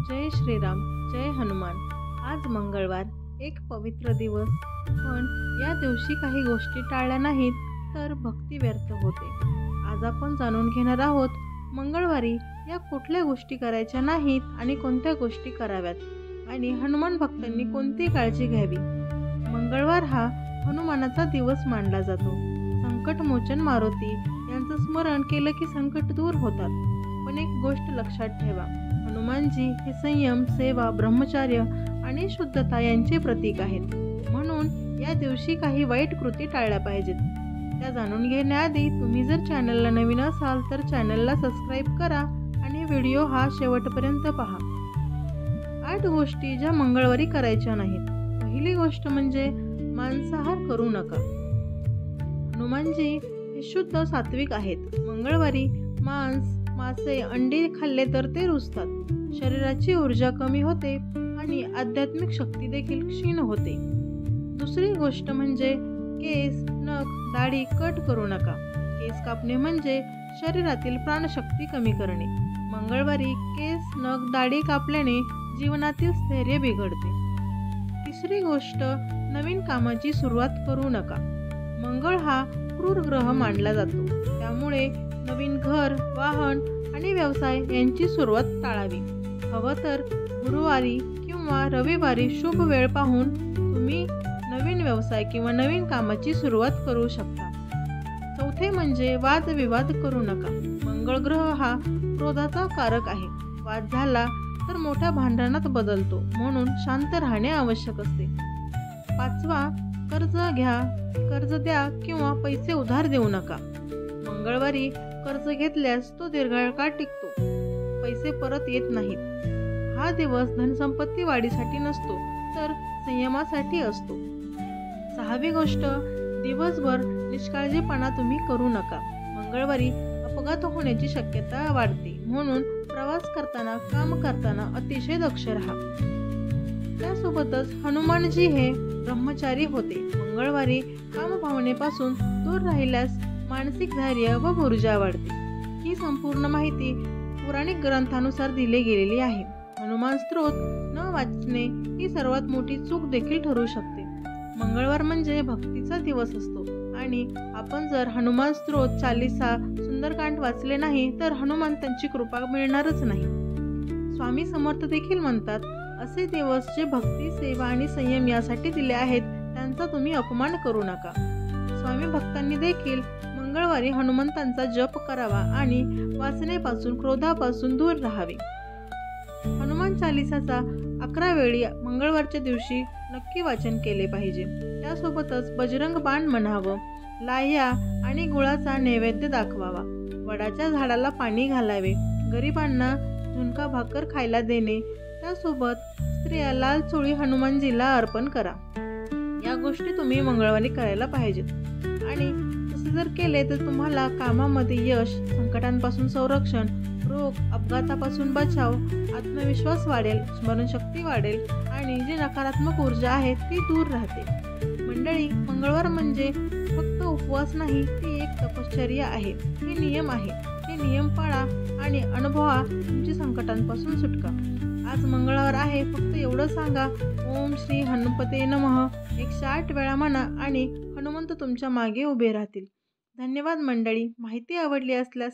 जय श्रीराम, जय हनुमान। आज मंगळवार, एक पवित्र दिवस, पण या दिवशी काही गोष्टी टाळल्या नाहीत तर भक्ती व्यर्थ होते। आज आपण जाणून घेणार आहोत मंगळवारी या कुठल्या गोष्टी करायच्या नाहीत आणि कोणत्या गोष्टी कराव्यात आणि हनुमान भक्तांनी कोणती काळजी घ्यावी। मंगळवार हा हनुमानाचा दिवस मानला जातो। संकटमोचन मारुती यांचं स्मरण केलं की संकट दूर होतात। पण एक गोष्ट लक्षात ठेवा, हनुमानजी हे संयम, सेवा, ब्रह्मचर्य आणि शुद्धता यांचे प्रतीक आहेत। म्हणून या दिवशी काही वाईट कृती टाळल्या पाहिजेत। त्या जाणून घेण्याआधी तुम्ही जर चॅनलला नवीन असाल तर चॅनलला सबस्क्राईब करा आणि व्हिडिओ हा शेवटपर्यंत पहा। 8 गोष्टी ज्या मंगळवारी करायच्या नाहीत। पहिली गोष्ट म्हणजे मांसाहार करू नका। हनुमानजी हे शुद्ध सात्विक आहेत। मंगळवारी मांस, मासे, अंडी खाल्ले तर ते रुजतात, शरीराची ऊर्जा कमी होते आणि आध्यात्मिक शक्ती देखील क्षीण होते। दुसरी गोष्ट म्हणजे केस, नख, दाढी कट करू नका। केस कापणे म्हणजे शरीरातील प्राणशक्ती कमी करणे। मंगळवारी केस, नख, दाढी कापल्याने जीवनातील स्थैर्य बिघडते। तिसरी गोष्ट, नवीन कामाची सुरुवात करू नका। मंगळ हा क्रूर ग्रह मानला जातो, त्यामुळे नवीन घर, वाहन आणि व्यवसाय यांची सुरुवात टाळावी। हवं तर गुरुवारी किंवा रविवारी शुभ वेळ पाहून तुम्ही नवीन व्यवसाय किंवा नवीन कामाची सुरुवात करू शकता। चौथे म्हणजे वादविवाद करू नका। मंगळ ग्रह हा क्रोधाचा कारक आहे। वाद झाला तर मोठ्या भांडणात बदलतो, म्हणून शांत राहणे आवश्यक असते। पाचवा, कर्ज द्या किंवा पैसे उधार देऊ नका। मंगळवारी कर्ज घेतल्यास तो दीर्घकाळ टिकतो, पैसे परत येत नाहीत। हा दिवस धनसंपत्ती वाढीसाठी नसतो तर संयमासाठी असतो। सहावी गोष्ट, दिवसभर निष्काळजीपणा तुम्ही करू नका। मंगळवारी अपघात होण्याची शक्यता वाढते, म्हणून प्रवास करताना, काम करताना अतिशय दक्ष राहा। त्यासोबतच हनुमानजी हे ब्रह्मचारी होते। मंगळवारी कामभावनेपासून दूर राहिल्यास मानसिक धैर्य व ऊर्जा वाढते। ही संपूर्ण माहिती पुराणिक ग्रंथानुसार दिली गेलेली आहे। हनुमान स्तोत्र न वाचणे ही सर्वात मोठी चूक देखील ठरू शकते। मंगळवार म्हणजे भक्तीचा दिवस असतो आणि आपण जर हनुमान स्तोत्र, चालीसा, सुंदरकांड वाचले नाही तर हनुमंतांची कृपा मिळणारच नाही। स्वामी समर्थ देखील म्हणतात, असे दिवस जे भक्ती, सेवा आणि संयम यासाठी दिले आहेत त्यांचा तुम्ही अपमान करू नका। स्वामी भक्तांनी देखील मंगळवारी हनुमंतांचा जप करावा आणि वासनेपासून, क्रोधापासून दूर राहावे। हनुमान चालीसाचा 11 वेळी मंगळवारच्या दिवशी नक्की वाचन केले पाहिजे। त्यासोबतच बजरंग बाण म्हणावं, लाह्या आणि गुळाचा नैवेद्य दाखवावा, वडाच्या झाडाला पाणी घालावे, गरिबांना झुणका भाकर खायला देणे। त्यासोबत स्त्रिया लाल चोळी हनुमानजीला अर्पण करा। या गोष्टी तुम्ही मंगळवारी करायला पाहिजेत आणि तसे जर केले तर तुम्हाला कामामध्ये यश, संकटांपासून संरक्षण, रोग, अपघातापासून बचाव, आत्मविश्वास वाढेल, स्मरणशक्ती वाढेल आणि जी नकारात्मक ऊर्जा आहे ती दूर राहते। मंडळी, मंगळवार म्हणजे फक्त उपवास नाही, ती एक तपश्चर्या आहे। हे नियम आहे, हे नियम पाळा आणि अनुभवा तुमची संकटांपासून सुटका। आज मंगळवार आहे, फक्त एवढं सांगा, ओम श्री हनुमते नमः 108 वेळा म्हणा आणि हनुमंत तुमच्या मागे उभे राहतील। धन्यवाद मंडळी। माहिती आवडली असल्यास